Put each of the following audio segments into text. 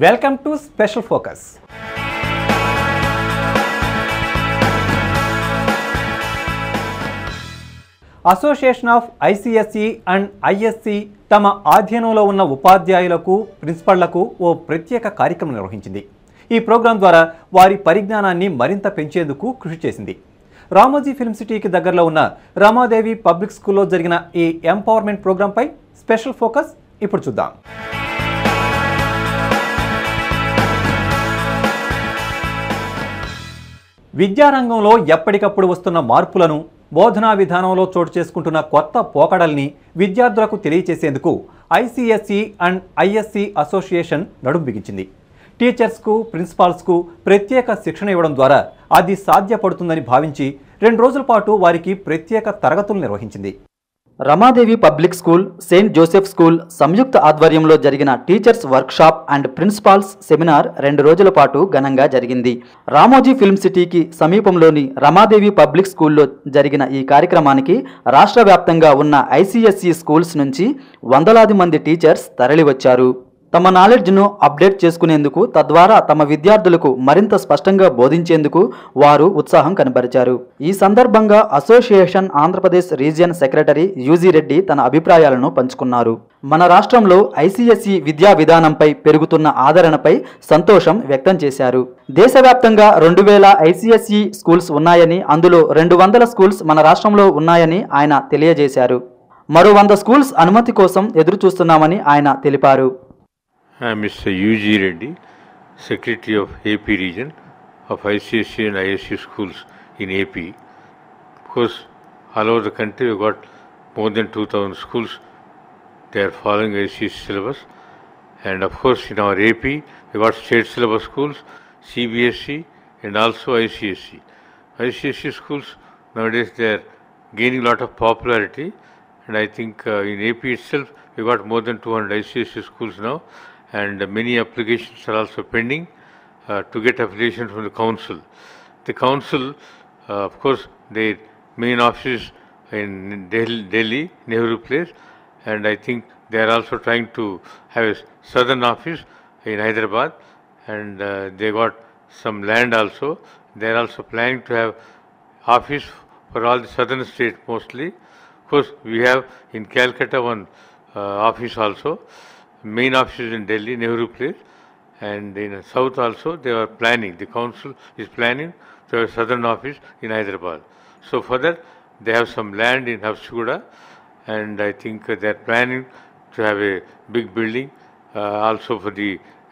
Welcome to Special Focus. Association of ICSE and ISC తమ ఆధ్వర్యంలో ఉన్న ఉపాధ్యాయులకు ప్రిన్సిపళ్లకు ఓ ప్రత్యేక కార్యక్రమం నిర్వహించింది. ఈ ప్రోగ్రాం ద్వారా వారి పరిజ్ఞానాన్ని మరింత పెంచేందుకు కృషి చేసింది. రామోజీ ఫిల్మ్ సిటీకి దగ్గరలో ఉన్న రమాదేవి పబ్లిక్ స్కూల్లో జరిగిన ఈ ఎంపవర్మెంట్ ప్రోగ్రాంపై స్పెషల్ ఫోకస్ ఇప్పుడు చూద్దాం. విద్యారంగంలో ఎప్పటికప్పుడు వస్తున్న మార్పులను, బోధనా విధానంలో చోటు చేసుకుంటున్న కొత్త పోకడల్ని విద్యార్థులకు తెలియచేసేందుకు ఐసిఎస్ఈ అండ్ ఐఎస్సి అసోసియేషన్ నడుం బిగించింది. టీచర్స్కు, ప్రిన్సిపాల్స్కు ప్రత్యేక శిక్షణ ఇవ్వడం ద్వారా అది సాధ్యపడుతుందని భావించి 2 రోజుల పాటు వారికి ప్రత్యేక తరగతులు నిర్వహించింది. Ramadevi public school, saint Joseph school సంయుక్త ఆధ్వర్యంలో జరిగిన teachers workshop and principals seminar 2 రోజుల పాటు ఘనంగా జరిగింది. రామోజీ ఫిల్మ్ సిటీకి సమీపంలోని రమాదేవి పబ్లిక్ స్కూల్లో జరిగిన ఈ కార్యక్రమానికి రాష్ట్ర వ్యాప్తంగా ఉన్న ఐసిఎస్ఈ స్కూల్స్ నుంచి వందలాది మంది టీచర్స్ తరలివచ్చారు. తమ నాలెడ్జ్ను అప్డేట్ చేసుకునేందుకు, తద్వారా తమ విద్యార్థులకు మరింత స్పష్టంగా బోధించేందుకు వారు ఉత్సాహం కనబరిచారు. ఈ సందర్భంగా association Andhra Pradesh region secretary UG Reddy తన అభిప్రాయాలను పంచుకున్నారు. మన రాష్ట్రంలో ఐసిఎస్ఈ విద్యా విధానంపై పెరుగుతున్న ఆదరణపై సంతోషం వ్యక్తం చేశారు. దేశవ్యాప్తంగా 2000 ఐసిఎస్ఈ స్కూల్స్ ఉన్నాయని, అందులో 200 స్కూల్స్ మన రాష్ట్రంలో ఉన్నాయని ఆయన తెలియజేశారు. మరో 100 స్కూల్స్ అనుమతి కోసం ఎదురు చూస్తున్నామని ఆయన తెలిపారు. I am Mr. U.G. Reddy, Secretary of AP Region of ICSE and ISC schools in AP. Of course, all over the country we got more than 2,000 schools. They are following ICSE syllabus, and of course in our AP we got state syllabus schools, CBSE and also ICSE. ICSE schools nowadays they are gaining a lot of popularity, and I think in AP itself we got more than 200 ICSE schools now. And many applications are also pending to get affiliation from the council. The council, of course, their main office in Delhi, Nehru Place, and I think they are also trying to have a southern office in Hyderabad, and they got some land also. They are also planning to have office for all the southern states mostly. Of course, we have in Calcutta one office also. Main office is in Delhi, Nehru Place, and in south also they are planning, the council is planning to have a southern office in Hyderabad. So for that they have some land in Habsiguda, and I think they are planning to have a big building also for the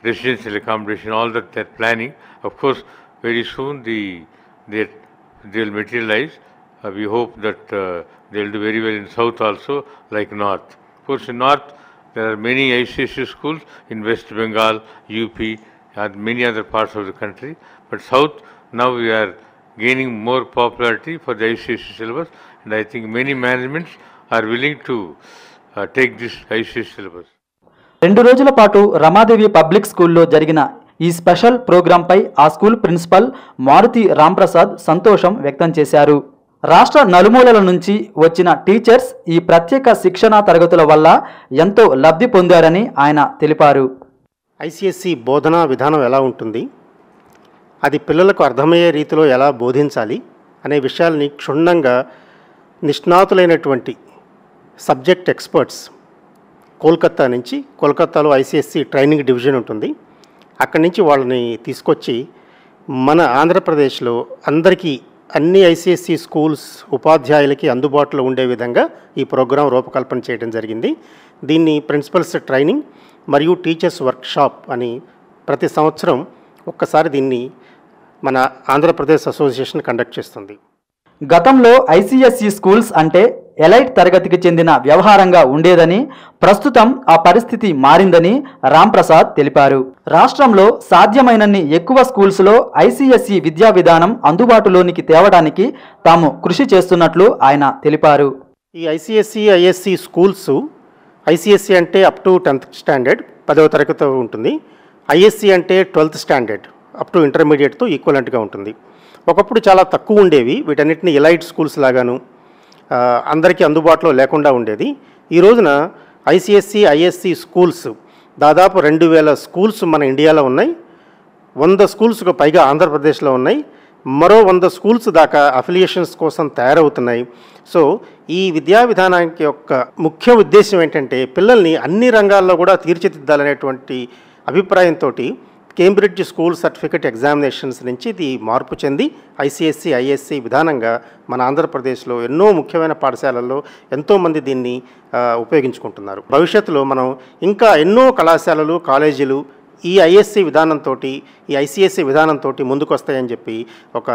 residential accommodation, all that they are planning. Of course, very soon they will materialize. We hope that they will do very well in south also, like north. Of course, in north there are many ICSE schools in West Bengal, UP, and many other parts of the country. But South, now we are gaining more popularity for the ICSE syllabus, and I think many managements are willing to take this ICSE syllabus. 2 రోజుల పాటు Ramadevi public స్కూల్లో జరిగిన ఈ special ప్రోగ్రాంపై ఆ school principal Maruti Ramprasad సంతోషం వ్యక్తం చేశారు. రాష్ట్ర నలుమూలల నుంచి వచ్చిన టీచర్స్ ఈ ప్రత్యేక శిక్షణా తరగతుల వల్ల ఎంతో లబ్ధి పొందారని ఆయన తెలిపారు. ఐసిఎస్సి బోధనా విధానం ఎలా ఉంటుంది, అది పిల్లలకు అర్థమయ్యే రీతిలో ఎలా బోధించాలి అనే విషయాల్ని క్షుణ్ణంగా నిష్ణాతులైనటువంటి సబ్జెక్ట్ ఎక్స్పర్ట్స్ కోల్కతాలో ఐసిఎస్సి ట్రైనింగ్ డివిజన్ ఉంటుంది, అక్కడి నుంచి వాళ్ళని తీసుకొచ్చి మన ఆంధ్రప్రదేశ్లో అందరికీ అన్ని ఐసిఎస్సి స్కూల్స్ ఉపాధ్యాయులకి అందుబాటులో ఉండే విధంగా ఈ ప్రోగ్రాం రూపకల్పన చేయడం జరిగింది. దీన్ని ప్రిన్సిపల్స్ ట్రైనింగ్ మరియు టీచర్స్ వర్క్షాప్ అని ప్రతి సంవత్సరం ఒక్కసారి దీన్ని మన ఆంధ్రప్రదేశ్ అసోసియేషన్ కండక్ట్ చేస్తుంది. గతంలో ఐసిఎస్ఈ స్కూల్స్ అంటే ఎలైట్ తరగతికి చెందిన వ్యవహారంగా ఉండేదని, ప్రస్తుతం ఆ పరిస్థితి మారిందని రాంప్రసాద్ తెలిపారు. రాష్ట్రంలో సాధ్యమైనన్ని ఎక్కువ స్కూల్స్లో ఐసిఎస్ఈ విద్యా విధానం అందుబాటులోనికి తేవడానికి తాము కృషి చేస్తున్నట్లు ఆయన తెలిపారు. ఈ ఐసిఎస్ఈ ఐఎస్సి స్కూల్స్, ఐసిఎస్సి అంటే అప్ టు 10th స్టాండర్డ్ 10వ తరగతి ఉంటుంది, ఐఎస్సి అంటే 12th స్టాండర్డ్ అప్ టు ఇంటర్మీడియట్తో ఈక్వలెంట్గా ఉంటుంది. ఒకప్పుడు చాలా తక్కువ ఉండేవి, వీటన్నిటిని ఎలైట్ స్కూల్స్ లాగాను అందరికీ అందుబాటులో లేకుండా ఉండేది. ఈ రోజున ఐసిఎస్సి ఐఎస్సి స్కూల్స్ దాదాపు 2000 స్కూల్స్ మన ఇండియాలో ఉన్నాయి. 100 స్కూల్స్కు పైగా ఆంధ్రప్రదేశ్లో ఉన్నాయి. మరో 100 స్కూల్స్ దాకా అఫిలియేషన్స్ కోసం తయారవుతున్నాయి. సో ఈ విద్యా విధానానికి యొక్క ముఖ్య ఉద్దేశం ఏంటంటే పిల్లల్ని అన్ని రంగాల్లో కూడా తీర్చిదిద్దాలనేటువంటి అభిప్రాయంతో కేంబ్రిడ్జ్ స్కూల్ సర్టిఫికేట్ ఎగ్జామినేషన్స్ నుంచి ఇది మార్పు చెంది ఐసీఎస్సీ ఐఎస్సీ విధానంగా మన ఆంధ్రప్రదేశ్లో ఎన్నో ముఖ్యమైన పాఠశాలల్లో ఎంతోమంది దీన్ని ఉపయోగించుకుంటున్నారు. భవిష్యత్తులో మనం ఇంకా ఎన్నో కళాశాలలు కాలేజీలు ఈ ఐఎస్సీ విధానంతో ఈ ఐసీఎస్సీ విధానంతో ముందుకు వస్తాయని చెప్పి ఒక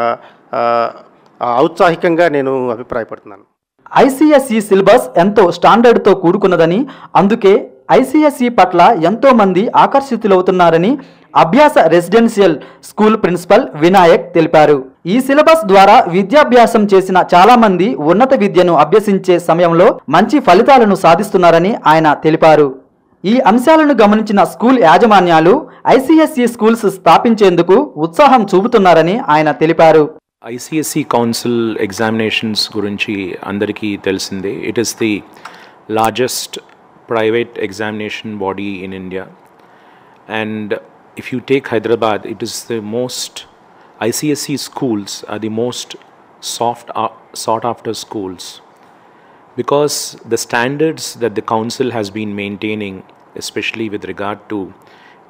ఔత్సాహికంగా నేను అభిప్రాయపడుతున్నాను. ఐసీఎస్ఈ సిలబస్ ఎంతో స్టాండర్డ్తో కూడుకున్నదని, అందుకే ఐసీఎస్ఈ పట్ల ఎంతో మంది ఆకర్షితులవుతున్నారని అభ్యాస రెసిడెన్షియల్ స్కూల్ ప్రిన్సిపల్ వినాయక్ తెలిపారు. ఈ సిలబస్ ద్వారా విద్యాభ్యాసం చేసిన చాలా మంది ఉన్నత విద్యను అభ్యసించే సమయంలో మంచి ఫలితాలను సాధిస్తున్నారని ఆయన తెలిపారు. ఈ అంశాలను గమనించిన స్కూల్ యాజమాన్యాలు ఐసీఎస్ఈ స్కూల్స్ స్థాపించేందుకు ఉత్సాహం చూపుతున్నారని ఆయన తెలిపారు. ఐసీఎస్ఈ కౌన్సిల్ ఎగ్జామినేషన్స్ గురించి అందరికీ తెలిసిందే. It is the largest private examination body in India, and if you take Hyderabad, it is the most ICSE schools are the most sought after schools, because the standards that the council has been maintaining, especially with regard to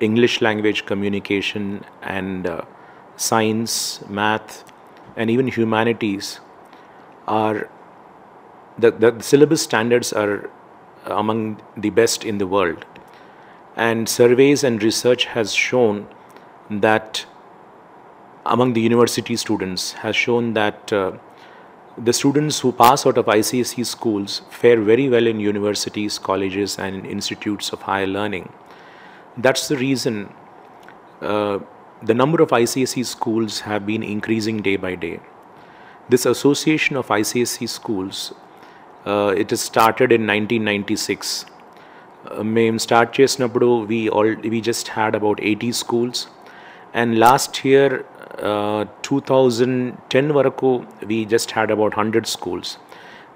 English language communication and science, math and even humanities, are the syllabus standards are among the best in the world. And surveys and research has shown that among the university students has shown that the students who pass out of ICSE schools fare very well in universities, colleges and institutes of higher learning. That's the reason the number of ICSE schools have been increasing day by day. This association of ICSE schools, it has started in 1996. మేము start చేసినప్పుడు we just had about 80 schools, and last year 2010 వరకు we just had about 100 schools.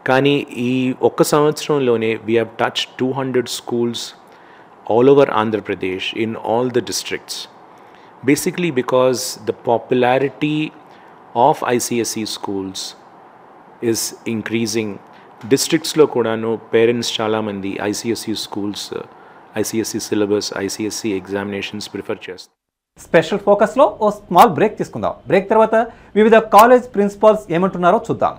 కానీ ఈ ఒక్క సంవత్సరంలోనే we have touched 200 schools all over Andhra Pradesh in all the districts, basically because the popularity of ICSE schools is increasing. డిస్ట్రిక్ట్స్లో కూడాను parents చాలామంది ICSE schools, ICSE syllabus, ICSE examinations prefer చేస్తారు. Special ఫోకస్లో ఓ small break తీసుకుందాం. Break తర్వాత వివిధ college principals ఏమంటున్నారో చూద్దాం.